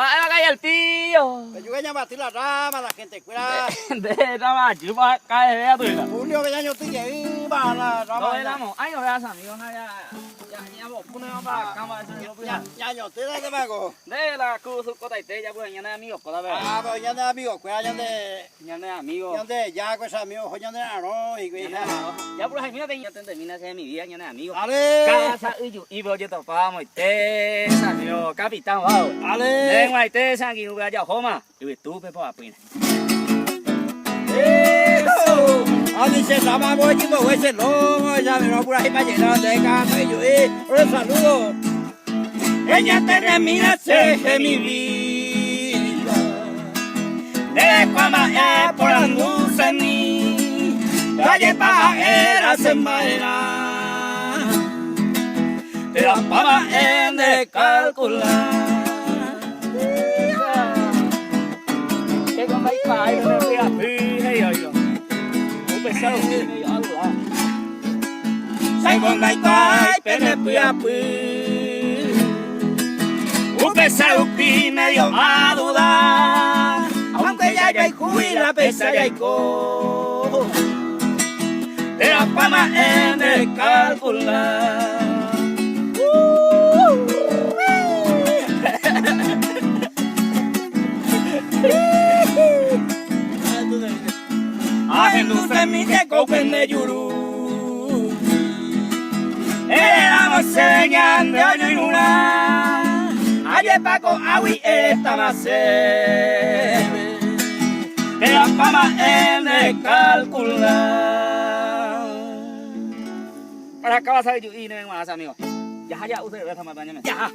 Va a caer el tío. Pero yo voy a llamar a la rama, la gente cuida. De rama, yo va a caer de atuela. Julio, que ya yo estoy ahí, va la No rama. velamos. Ay, no veas amigos, ya vos, ponemos para cama de eso. Ya yo estoy de mago. De la cruz, cota y te ya pues ya no amigos, coda ver. Ah, pero ya de amigos, cuida ya de. Ya no amigos. Ya de ya con esos amigos, ya de arroz y cuida. Ya por ahí mira ya te termina de mi vida, ya no amigos. Ale. Casa y yo topamos y te salió capitán, wow. Ale. Vengo ahí te sangue no ya homa. Y tú pe pa pina. Eso. Ali se llama voy y voy a lomo, ya me lo por ahí para llenar de cama y yo un saludo. Ella termina de mi vida. De cuama por la luz en mí. Calle pajera se envaina. De la pama en de calcular. Que con mai kai no me a pi hey yo. Un pesado que me algo. Sai con mai pai pene pia pi. Un pesado pi medio a dudar. Aunque ya hay juila pesa ya hay co. De la pama en de calcular. Ajenduce mi que copen de yuru. Éramos señal de año y luna. Ayer Paco Agui esta más de la fama en de calcular. Para acá vas a ver y no más amigos. Ya ustedes ves a matarme. Ya.